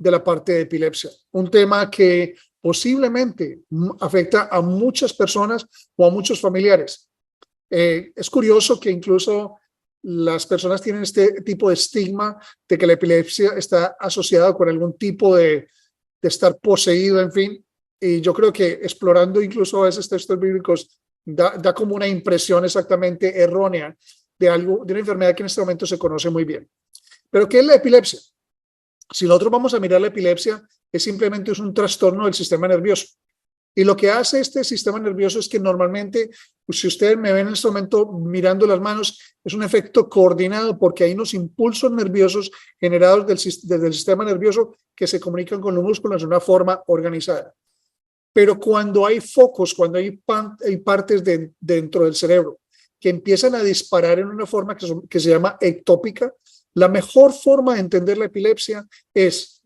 de la parte de epilepsia. Un tema que posiblemente afecta a muchas personas o a muchos familiares. Es curioso que incluso las personas tienen este tipo de estigma de que la epilepsia está asociada con algún tipo de estar poseído, en fin. Y yo creo que explorando incluso a veces textos bíblicos da como una impresión exactamente errónea de una enfermedad que en este momento se conoce muy bien. ¿Pero qué es la epilepsia? Si nosotros vamos a mirar la epilepsia, es un trastorno del sistema nervioso. Y lo que hace este sistema nervioso es que normalmente, si ustedes me ven en este momento mirando las manos, es un efecto coordinado porque hay unos impulsos nerviosos generados desde el sistema nervioso que se comunican con los músculos de una forma organizada. Pero cuando hay focos, cuando hay partes dentro del cerebro que empiezan a disparar en una forma que se llama ectópica, la mejor forma de entender la epilepsia es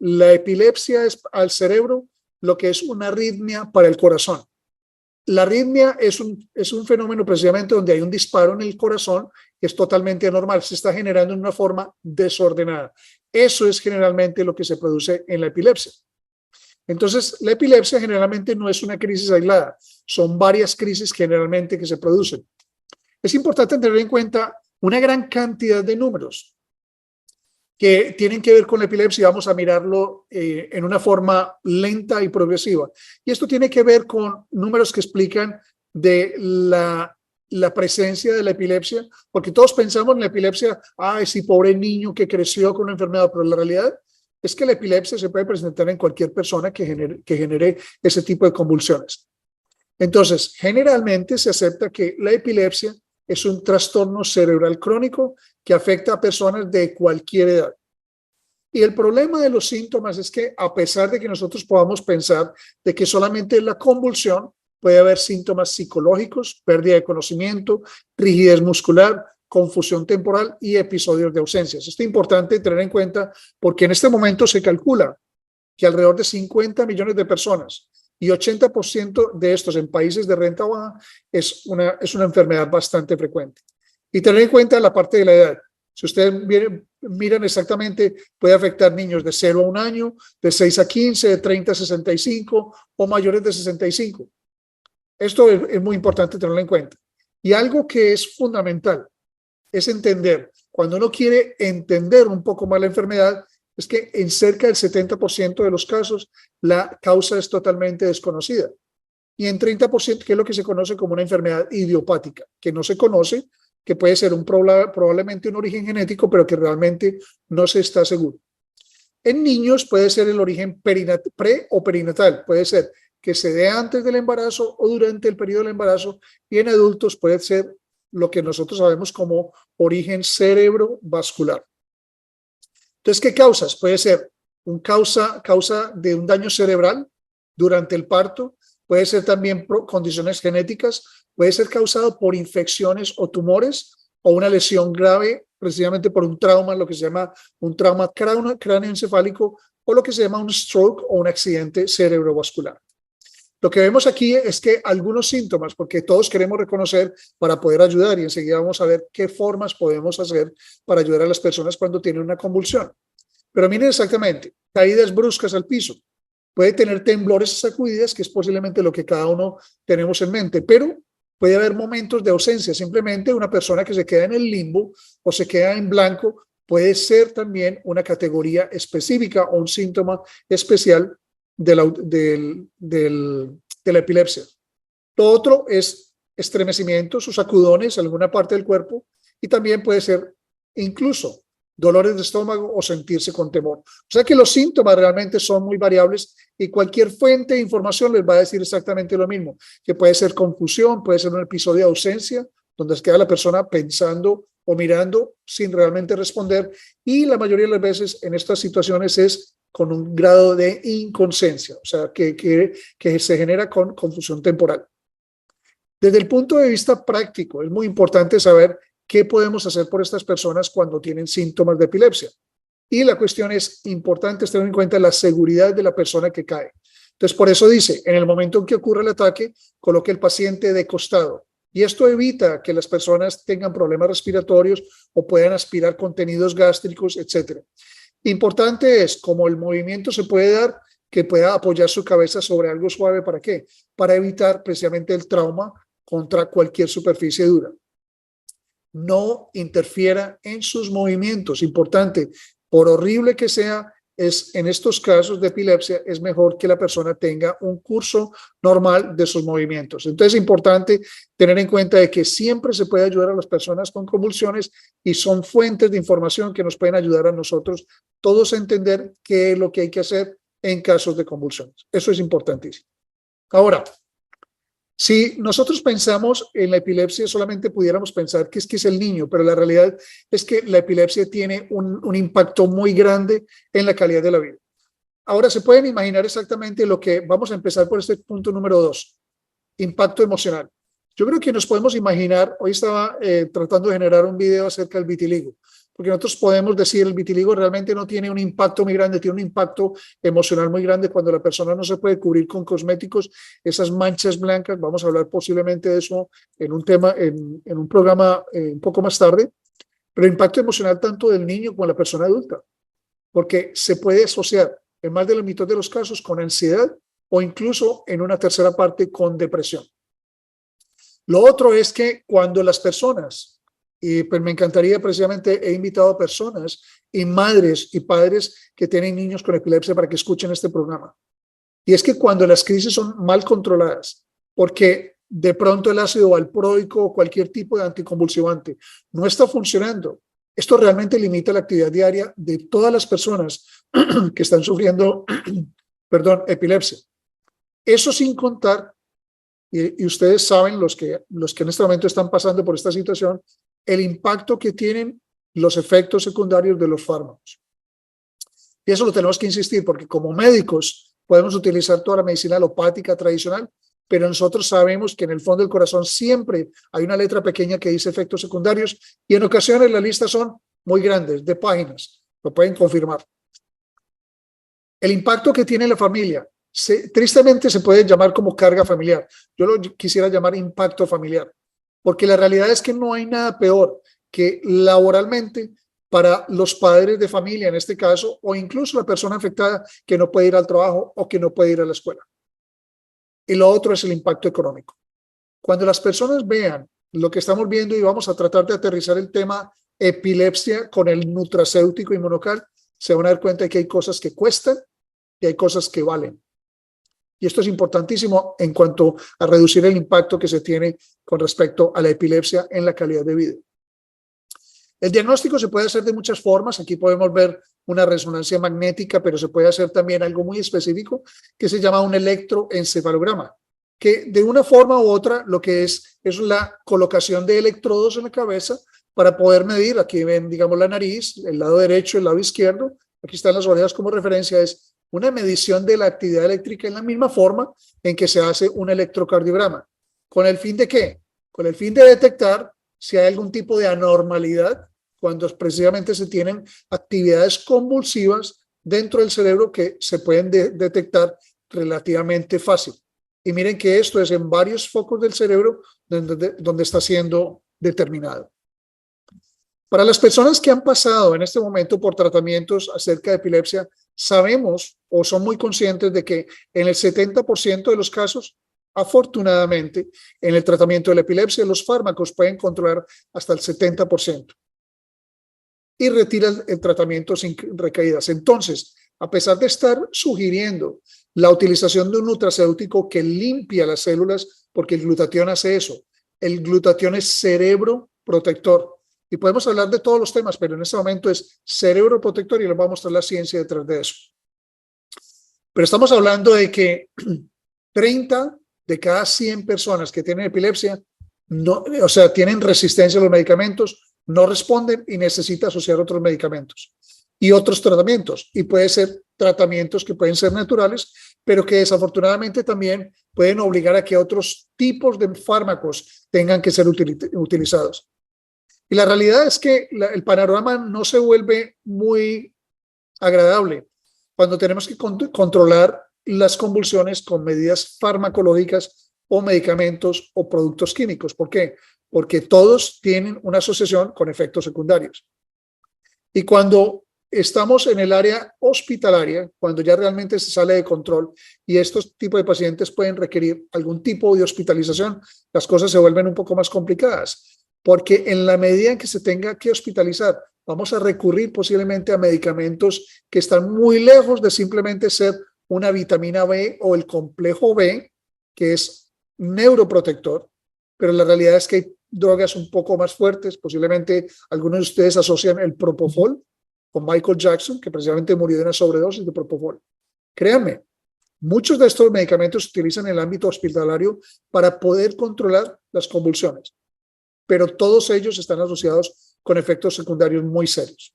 al cerebro lo que es una arritmia para el corazón. La arritmia es un fenómeno precisamente donde hay un disparo en el corazón que es totalmente anormal, se está generando en una forma desordenada. Eso es generalmente lo que se produce en la epilepsia. Entonces, la epilepsia generalmente no es una crisis aislada, son varias crisis generalmente que se producen. Es importante tener en cuenta una gran cantidad de números que tienen que ver con la epilepsia. Vamos a mirarlo en una forma lenta y progresiva. Y esto tiene que ver con números que explican de la presencia de la epilepsia, porque todos pensamos en la epilepsia, ay, sí, pobre niño que creció con una enfermedad, pero la realidad es que la epilepsia se puede presentar en cualquier persona que genere ese tipo de convulsiones. Entonces, generalmente se acepta que la epilepsia es un trastorno cerebral crónico que afecta a personas de cualquier edad. Y el problema de los síntomas es que, a pesar de que nosotros podamos pensar de que solamente la convulsión, puede haber síntomas psicológicos, pérdida de conocimiento, rigidez muscular, confusión temporal y episodios de ausencias. Esto es importante tener en cuenta porque en este momento se calcula que alrededor de 50 millones de personas y 80% de estos en países de renta baja es una enfermedad bastante frecuente. Y tener en cuenta la parte de la edad. Si ustedes miran exactamente, puede afectar niños de 0 a 1 año, de 6 a 15, de 30 a 65 o mayores de 65. Esto es muy importante tenerlo en cuenta. Y algo que es fundamental es entender, cuando uno quiere entender un poco más la enfermedad, es que en cerca del 70% de los casos la causa es totalmente desconocida. Y en 30%, que es lo que se conoce como una enfermedad idiopática, que no se conoce, que puede ser probablemente un origen genético, pero que realmente no se está seguro. En niños puede ser el origen pre o perinatal, puede ser que se dé antes del embarazo o durante el periodo del embarazo, y en adultos puede ser lo que nosotros sabemos como origen cerebrovascular. Entonces, ¿qué causas? Puede ser causa de un daño cerebral durante el parto, puede ser también condiciones genéticas, puede ser causado por infecciones o tumores o una lesión grave precisamente por un trauma, lo que se llama un trauma cráneoencefálico o lo que se llama un stroke o un accidente cerebrovascular. Lo que vemos aquí es que algunos síntomas, porque todos queremos reconocer para poder ayudar, y enseguida vamos a ver qué formas podemos hacer para ayudar a las personas cuando tienen una convulsión. Pero miren exactamente, caídas bruscas al piso, puede tener temblores y sacudidas, que es posiblemente lo que cada uno tenemos en mente, pero puede haber momentos de ausencia, simplemente una persona que se queda en el limbo o se queda en blanco, puede ser también una categoría específica o un síntoma especial de la epilepsia. Lo otro es estremecimientos o sacudones en alguna parte del cuerpo, y también puede ser incluso dolores de estómago o sentirse con temor. O sea que los síntomas realmente son muy variables y cualquier fuente de información les va a decir exactamente lo mismo, que puede ser confusión, puede ser un episodio de ausencia, donde se queda la persona pensando o mirando sin realmente responder, y la mayoría de las veces en estas situaciones es con un grado de inconsciencia, o sea, que se genera con confusión temporal. Desde el punto de vista práctico, es muy importante saber qué podemos hacer por estas personas cuando tienen síntomas de epilepsia. Y la cuestión es importante tener en cuenta la seguridad de la persona que cae. Entonces, por eso dice, en el momento en que ocurre el ataque, coloque el paciente de costado. Y esto evita que las personas tengan problemas respiratorios o puedan aspirar contenidos gástricos, etc. Importante es, como el movimiento se puede dar, que pueda apoyar su cabeza sobre algo suave. ¿Para qué? Para evitar precisamente el trauma contra cualquier superficie dura. No interfiera en sus movimientos. Importante, por horrible que sea, en estos casos de epilepsia es mejor que la persona tenga un curso normal de sus movimientos. Entonces es importante tener en cuenta de que siempre se puede ayudar a las personas con convulsiones y son fuentes de información que nos pueden ayudar a nosotros todos a entender qué es lo que hay que hacer en casos de convulsiones. Eso es importantísimo. Ahora, si nosotros pensamos en la epilepsia, solamente pudiéramos pensar que es el niño, pero la realidad es que la epilepsia tiene un impacto muy grande en la calidad de la vida. Ahora se pueden imaginar exactamente lo que vamos a empezar por este punto número 2, impacto emocional. Yo creo que nos podemos imaginar, hoy estaba tratando de generar un video acerca del vitiligo, porque nosotros podemos decir el vitiligo realmente no tiene un impacto muy grande, tiene un impacto emocional muy grande cuando la persona no se puede cubrir con cosméticos, esas manchas blancas. Vamos a hablar posiblemente de eso en un tema, en un programa un poco más tarde, pero el impacto emocional tanto del niño como de la persona adulta, porque se puede asociar en más de la mitad de los casos con ansiedad o incluso en una tercera parte con depresión. Lo otro es que cuando las personas, y pues me encantaría precisamente, he invitado a personas y madres y padres que tienen niños con epilepsia para que escuchen este programa. Y es que cuando las crisis son mal controladas, porque de pronto el ácido valproico o cualquier tipo de anticonvulsivante no está funcionando, esto realmente limita la actividad diaria de todas las personas que están sufriendo, epilepsia. Eso sin contar, y ustedes saben, los que en este momento están pasando por esta situación, el impacto que tienen los efectos secundarios de los fármacos. Y eso lo tenemos que insistir, porque como médicos podemos utilizar toda la medicina alopática tradicional, pero nosotros sabemos que en el fondo del corazón siempre hay una letra pequeña que dice efectos secundarios, y en ocasiones las listas son muy grandes, de páginas, lo pueden confirmar. El impacto que tiene la familia, tristemente se puede llamar como carga familiar. Yo lo quisiera llamar impacto familiar, porque la realidad es que no hay nada peor que laboralmente para los padres de familia en este caso, o incluso la persona afectada que no puede ir al trabajo o que no puede ir a la escuela. Y lo otro es el impacto económico. Cuando las personas vean lo que estamos viendo, y vamos a tratar de aterrizar el tema epilepsia con el nutracéutico inmunocal, se van a dar cuenta de que hay cosas que cuestan y hay cosas que valen. Y esto es importantísimo en cuanto a reducir el impacto que se tiene con respecto a la epilepsia en la calidad de vida. El diagnóstico se puede hacer de muchas formas. Aquí podemos ver una resonancia magnética, pero se puede hacer también algo muy específico que se llama un electroencefalograma, que de una forma u otra lo que es la colocación de electrodos en la cabeza para poder medir. Aquí ven, digamos, la nariz, el lado derecho, el lado izquierdo. Aquí están las orejas como referencia. Es una medición de la actividad eléctrica en la misma forma en que se hace un electrocardiograma. ¿Con el fin de qué? Con el fin de detectar si hay algún tipo de anormalidad cuando precisamente se tienen actividades convulsivas dentro del cerebro que se pueden detectar relativamente fácil. Y miren que esto es en varios focos del cerebro donde está siendo determinado. Para las personas que han pasado en este momento por tratamientos acerca de epilepsia, sabemos o son muy conscientes de que en el 70% de los casos, afortunadamente, en el tratamiento de la epilepsia, los fármacos pueden controlar hasta el 70% y retiran el tratamiento sin recaídas. Entonces, a pesar de estar sugiriendo la utilización de un nutracéutico que limpia las células, porque el glutatión hace eso, el glutatión es cerebro protector. Y podemos hablar de todos los temas, pero en este momento es cerebro protector y les voy a mostrar la ciencia detrás de eso. Pero estamos hablando de que 30 de cada 100 personas que tienen epilepsia, tienen resistencia a los medicamentos, no responden y necesita asociar otros medicamentos y otros tratamientos. Y puede ser tratamientos que pueden ser naturales, pero que desafortunadamente también pueden obligar a que otros tipos de fármacos tengan que ser utilizados. Y la realidad es que el panorama no se vuelve muy agradable cuando tenemos que controlar las convulsiones con medidas farmacológicas o medicamentos o productos químicos. ¿Por qué? Porque todos tienen una asociación con efectos secundarios. Y cuando estamos en el área hospitalaria, cuando ya realmente se sale de control y estos tipos de pacientes pueden requerir algún tipo de hospitalización, las cosas se vuelven un poco más complicadas, porque en la medida en que se tenga que hospitalizar, vamos a recurrir posiblemente a medicamentos que están muy lejos de simplemente ser una vitamina B o el complejo B, que es neuroprotector, pero la realidad es que hay drogas un poco más fuertes, posiblemente algunos de ustedes asocian el propofol con Michael Jackson, que precisamente murió de una sobredosis de propofol. Créanme, muchos de estos medicamentos se utilizan en el ámbito hospitalario para poder controlar las convulsiones, pero todos ellos están asociados con efectos secundarios muy serios.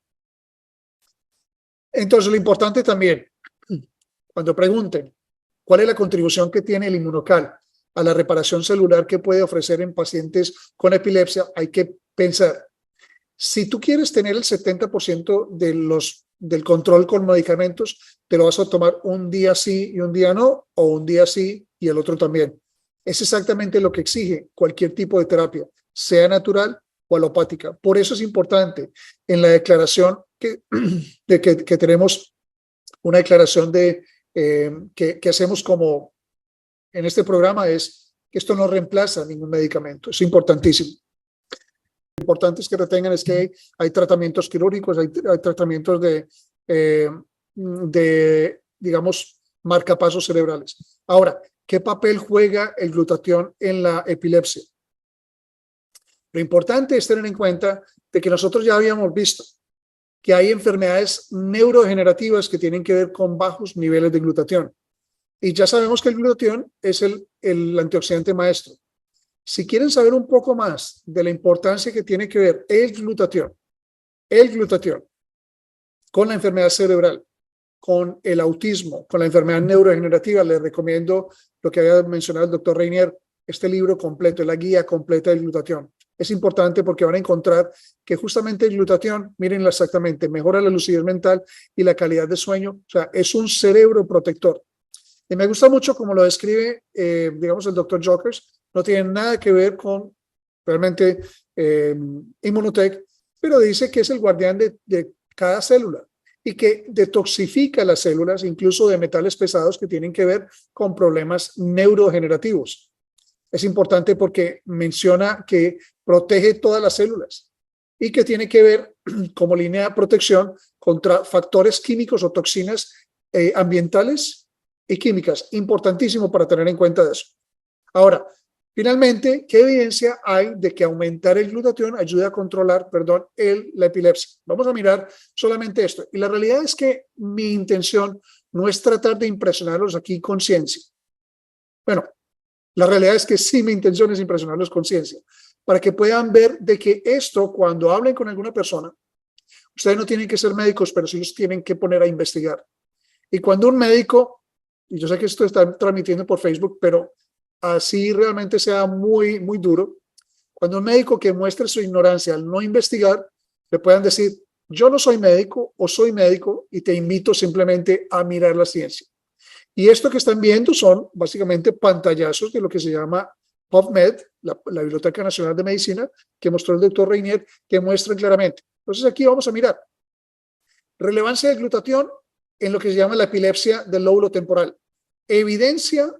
Entonces, lo importante también, cuando pregunten cuál es la contribución que tiene el inmunocal a la reparación celular que puede ofrecer en pacientes con epilepsia, hay que pensar, si tú quieres tener el 70% del control con medicamentos, te lo vas a tomar un día sí y un día no, o un día sí y el otro también. Es exactamente lo que exige cualquier tipo de terapia, sea natural o alopática. Por eso es importante en la declaración que tenemos una declaración que hacemos como en este programa, es que esto no reemplaza ningún medicamento. Es importantísimo. Lo importante es que retengan es que hay tratamientos quirúrgicos, hay tratamientos digamos, marcapasos cerebrales. Ahora, ¿qué papel juega el glutatión en la epilepsia? Lo importante es tener en cuenta de que nosotros ya habíamos visto que hay enfermedades neurodegenerativas que tienen que ver con bajos niveles de glutatión. Y ya sabemos que el glutatión es el antioxidante maestro. Si quieren saber un poco más de la importancia que tiene que ver el glutatión con la enfermedad cerebral, con el autismo, con la enfermedad neurodegenerativa, les recomiendo lo que había mencionado el doctor Reinier, este libro completo, la guía completa del glutatión. Es importante porque van a encontrar que justamente el glutatión, mírenlo exactamente, mejora la lucidez mental y la calidad de sueño. O sea, es un cerebro protector. Y me gusta mucho como lo describe, digamos, el doctor Jokers. No tiene nada que ver con realmente Immunotech, pero dice que es el guardián de cada célula y que detoxifica las células, incluso de metales pesados que tienen que ver con problemas neurodegenerativos. Es importante porque menciona que protege todas las células y que tiene que ver como línea de protección contra factores químicos o toxinas ambientales y químicas. Importantísimo para tener en cuenta eso. Ahora, finalmente, ¿qué evidencia hay de que aumentar el glutatión ayuda a controlar, la epilepsia? Vamos a mirar solamente esto. Y la realidad es que mi intención no es tratar de impresionarlos aquí con ciencia. Bueno, la realidad es que sí, mi intención es impresionarlos con ciencia, para que puedan ver de que esto, cuando hablen con alguna persona, ustedes no tienen que ser médicos, pero sí los tienen que poner a investigar. Y cuando un médico, y yo sé que esto está transmitiendo por Facebook, pero así realmente sea muy, muy duro, cuando un médico que muestre su ignorancia al no investigar, le puedan decir, yo no soy médico o soy médico y te invito simplemente a mirar la ciencia. Y esto que están viendo son básicamente pantallazos de lo que se llama PubMed, la Biblioteca Nacional de Medicina, que mostró el doctor Reinier, que muestran claramente. Entonces aquí vamos a mirar. Relevancia del glutatión en lo que se llama la epilepsia del lóbulo temporal. Evidencia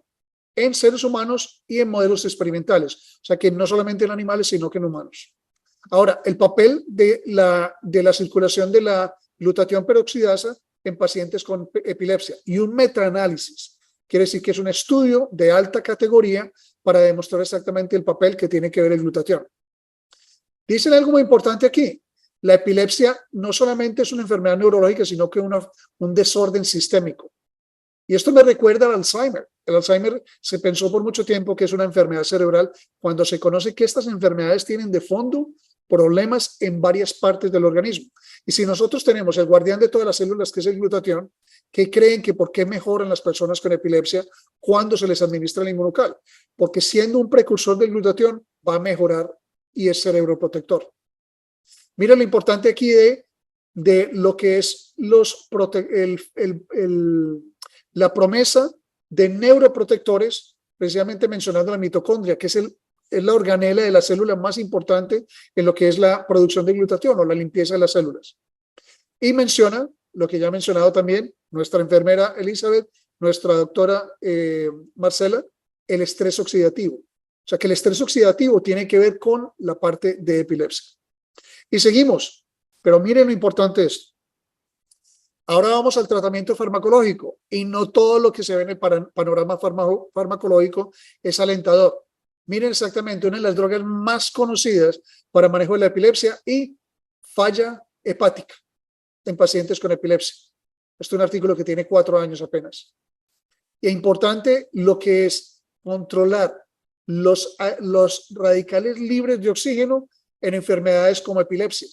en seres humanos y en modelos experimentales. O sea que no solamente en animales, sino que en humanos. Ahora, el papel de la circulación de la glutatión peroxidasa en pacientes con epilepsia y un metaanálisis. Quiere decir que es un estudio de alta categoría para demostrar exactamente el papel que tiene que ver el glutatión. Dicen algo muy importante aquí. La epilepsia no solamente es una enfermedad neurológica, sino que un desorden sistémico. Y esto me recuerda al Alzheimer. El Alzheimer se pensó por mucho tiempo que es una enfermedad cerebral cuando se conoce que estas enfermedades tienen de fondo problemas en varias partes del organismo. Y si nosotros tenemos el guardián de todas las células, que es el glutatión, ¿qué creen que por qué mejoran las personas con epilepsia cuando se les administra el inmunocal? Porque siendo un precursor del glutatión va a mejorar y es cerebroprotector. Mira lo importante aquí de lo que es la promesa de neuroprotectores, precisamente mencionando la mitocondria, que es la organela de la célula más importante en lo que es la producción de glutatión o la limpieza de las células. Y menciona lo que ya ha mencionado también nuestra enfermera Elizabeth, nuestra doctora Marcela, el estrés oxidativo. O sea que el estrés oxidativo tiene que ver con la parte de epilepsia. Y seguimos, pero miren lo importante es esto. Ahora vamos al tratamiento farmacológico y no todo lo que se ve en el panorama farmacológico es alentador. Miren exactamente una de las drogas más conocidas para manejo de la epilepsia y falla hepática en pacientes con epilepsia. Esto es un artículo que tiene 4 años apenas. Y es importante lo que es controlar los radicales libres de oxígeno en enfermedades como epilepsia,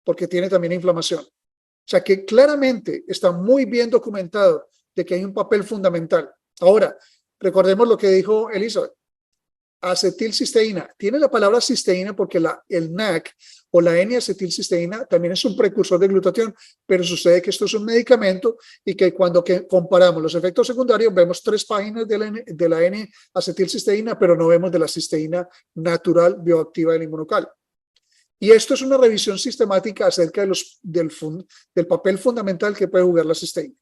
porque tiene también inflamación. O sea que claramente está muy bien documentado de que hay un papel fundamental. Ahora, recordemos lo que dijo Elizabeth. Acetilcisteína. Tiene la palabra cisteína porque el NAC o la N-acetilcisteína también es un precursor de glutatión, pero sucede que esto es un medicamento y que cuando comparamos los efectos secundarios vemos 3 páginas de la N-acetilcisteína, pero no vemos de la cisteína natural bioactiva del inmunocal. Y esto es una revisión sistemática acerca del papel fundamental que puede jugar la cisteína.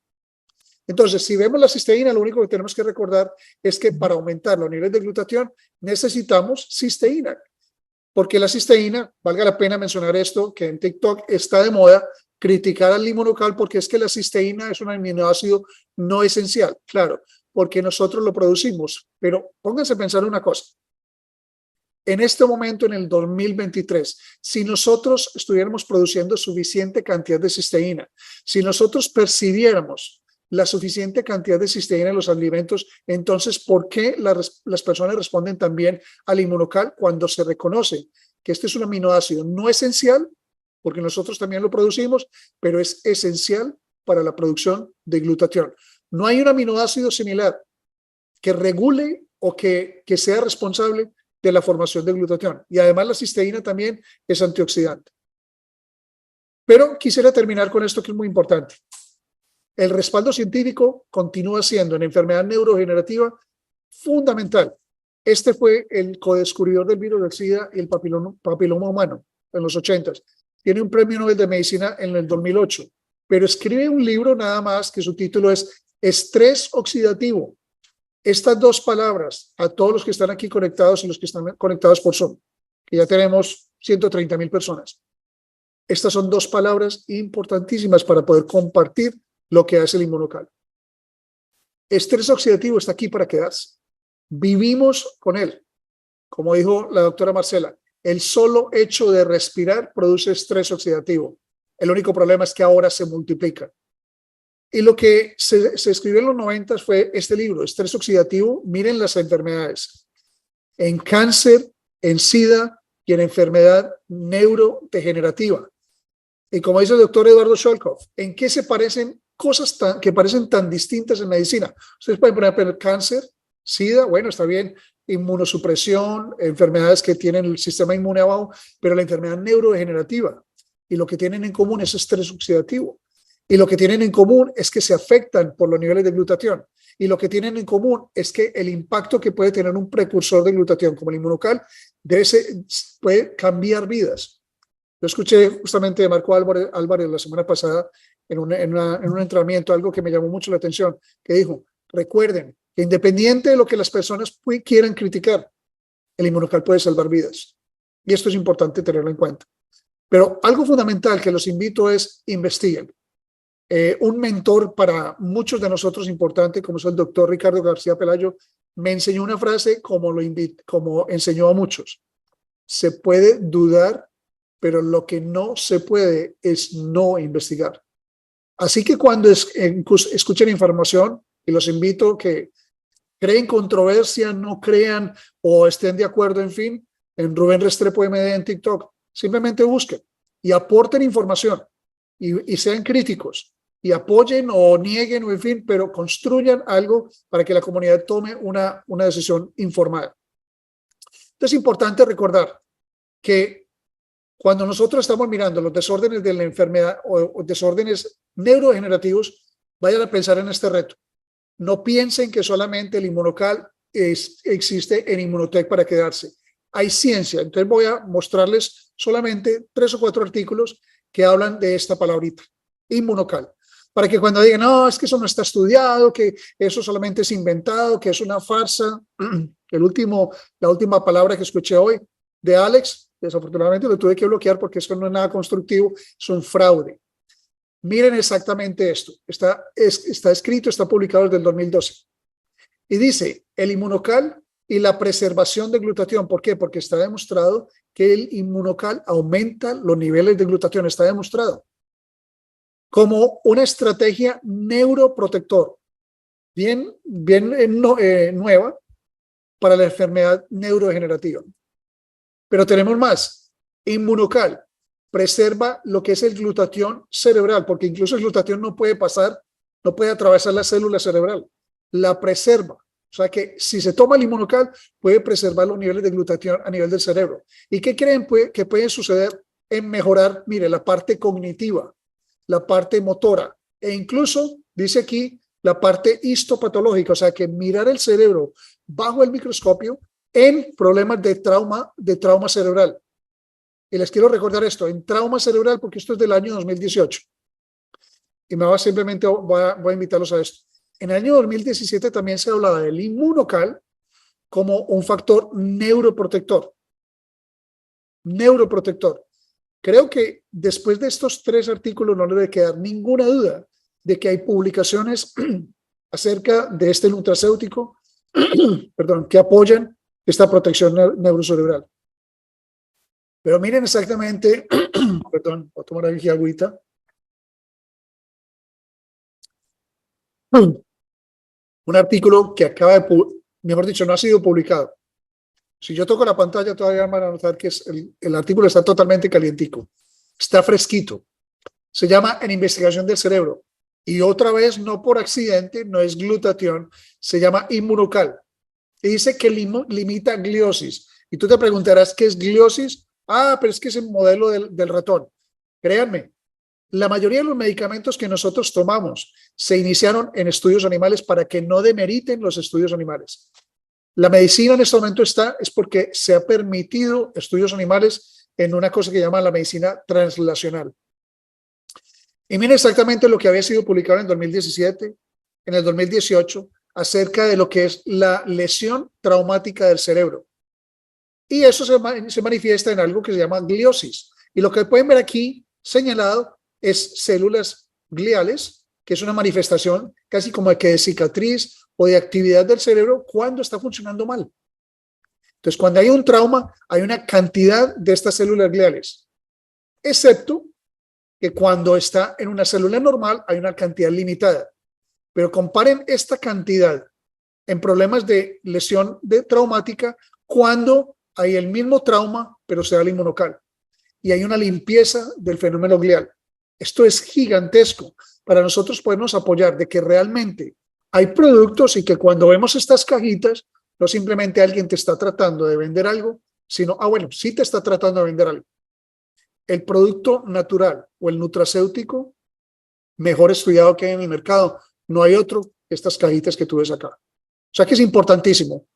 Entonces, si vemos la cisteína, lo único que tenemos que recordar es que para aumentar los niveles de glutatión necesitamos cisteína, porque la cisteína, valga la pena mencionar esto, que en TikTok está de moda criticar al inmunocal porque es que la cisteína es un aminoácido no esencial, claro, porque nosotros lo producimos, pero pónganse a pensar una cosa. En este momento, en el 2023, si nosotros estuviéramos produciendo suficiente cantidad de cisteína, si nosotros percibiéramos la suficiente cantidad de cisteína en los alimentos, entonces, ¿por qué las personas responden también al inmunocal cuando se reconoce que este es un aminoácido no esencial, porque nosotros también lo producimos, pero es esencial para la producción de glutatión? No hay un aminoácido similar que regule o que sea responsable de la formación de glutatión. Y además la cisteína también es antioxidante. Pero quisiera terminar con esto que es muy importante. El respaldo científico continúa siendo en enfermedad neurodegenerativa fundamental. Este fue el codescubridor del virus del SIDA y el papiloma humano en los 80s. Tiene un premio Nobel de Medicina en el 2008, pero escribe un libro nada más que su título es Estrés oxidativo. Estas 2 palabras, a todos los que están aquí conectados y los que están conectados por Zoom, que ya tenemos 130,000 personas. Estas son 2 palabras importantísimas para poder compartir lo que hace el inmunocal. Estrés oxidativo está aquí para quedarse. Vivimos con él. Como dijo la doctora Marcela, el solo hecho de respirar produce estrés oxidativo. El único problema es que ahora se multiplica. Y lo que se escribió en los 90 fue este libro, Estrés oxidativo. Miren las enfermedades. En cáncer, en SIDA y en enfermedad neurodegenerativa. Y como dice el doctor Eduardo Sholkov, ¿en qué se parecen cosas que parecen tan distintas en medicina? Ustedes pueden poner cáncer, SIDA, bueno, está bien, inmunosupresión, enfermedades que tienen el sistema inmune abajo, pero la enfermedad neurodegenerativa y lo que tienen en común es estrés oxidativo. Y lo que tienen en común es que se afectan por los niveles de glutatión. Y lo que tienen en común es que el impacto que puede tener un precursor de glutatión como el inmunocal puede cambiar vidas. Yo escuché justamente de Marco Álvarez la semana pasada en un entrenamiento algo que me llamó mucho la atención, que dijo, recuerden que independiente de lo que las personas quieran criticar, el inmunocal puede salvar vidas. Y esto es importante tenerlo en cuenta. Pero algo fundamental que los invito es investiguen. Un mentor para muchos de nosotros importante, como es el doctor Ricardo García Pelayo, me enseñó una frase como enseñó a muchos. Se puede dudar, pero lo que no se puede es no investigar. Así que cuando escuchen información, y los invito que creen controversia, no crean o estén de acuerdo, en fin, en Rubén Restrepo MD en TikTok, simplemente busquen y aporten información y sean críticos y apoyen o nieguen, o en fin, pero construyan algo para que la comunidad tome una decisión informada. Entonces es importante recordar que cuando nosotros estamos mirando los desórdenes de la enfermedad o desórdenes neurodegenerativos, vayan a pensar en este reto. No piensen que solamente el inmunocal existe en Inmunotech para quedarse. Hay ciencia. Entonces voy a mostrarles solamente 3 o 4 artículos que hablan de esta palabrita. Inmunocal. Para que cuando digan, no, es que eso no está estudiado, que eso solamente es inventado, que es una farsa. La última palabra que escuché hoy de Alex, desafortunadamente lo tuve que bloquear porque eso no es nada constructivo, es un fraude. Miren exactamente esto. Está escrito, está publicado desde el 2012. Y dice, el inmunocal y la preservación de glutatión. ¿Por qué? Porque está demostrado que el inmunocal aumenta los niveles de glutatión. Está demostrado como una estrategia neuroprotector, bien nueva para la enfermedad neurodegenerativa. Pero tenemos más. Inmunocal preserva lo que es el glutatión cerebral, porque incluso el glutatión no puede atravesar la célula cerebral. La preserva. O sea que si se toma el inmunocal, puede preservar los niveles de glutatión a nivel del cerebro. ¿Y qué creen que puede suceder en mejorar, mire, la parte cognitiva, la parte motora e incluso, dice aquí, la parte histopatológica, o sea que mirar el cerebro bajo el microscopio en problemas de trauma cerebral. Y les quiero recordar esto, en trauma cerebral, porque esto es del año 2018. Y voy a invitarlos a esto. En el año 2017 también se hablaba del inmunocal como un factor neuroprotector. Neuroprotector. Creo que después de estos 3 artículos no le debe quedar ninguna duda de que hay publicaciones acerca de este nutracéutico perdón, que apoyan esta protección neurocerebral. Pero miren exactamente, perdón, voy a tomar aquí agüita. Un artículo que mejor dicho, no ha sido publicado. Si yo toco la pantalla todavía van a notar que el artículo está totalmente calientico. Está fresquito. Se llama En investigación del cerebro. Y otra vez, no por accidente, no es glutatión, se llama inmunocal. Y dice que limita gliosis. Y tú te preguntarás, ¿qué es gliosis? Ah, pero es que es el modelo del ratón. Créanme, la mayoría de los medicamentos que nosotros tomamos se iniciaron en estudios animales para que no demeriten los estudios animales. La medicina en este momento es porque se ha permitido estudios animales en una cosa que llama la medicina translacional. Y miren exactamente lo que había sido publicado en el 2017, en el 2018, acerca de lo que es la lesión traumática del cerebro. Y eso se manifiesta en algo que se llama gliosis. Y lo que pueden ver aquí señalado es células gliales, que es una manifestación casi como de cicatriz o de actividad del cerebro cuando está funcionando mal. Entonces, cuando hay un trauma, hay una cantidad de estas células gliales, excepto que cuando está en una célula normal hay una cantidad limitada. Pero comparen esta cantidad en problemas de lesión traumática cuando hay el mismo trauma, pero se da el inmunocal. Y hay una limpieza del fenómeno glial. Esto es gigantesco para nosotros podernos apoyar de que realmente hay productos y que cuando vemos estas cajitas, no simplemente alguien te está tratando de vender algo, sino, bueno, sí te está tratando de vender algo. El producto natural o el nutracéutico mejor estudiado que hay en el mercado. No hay otro que estas cajitas que tú ves acá. O sea que es importantísimo.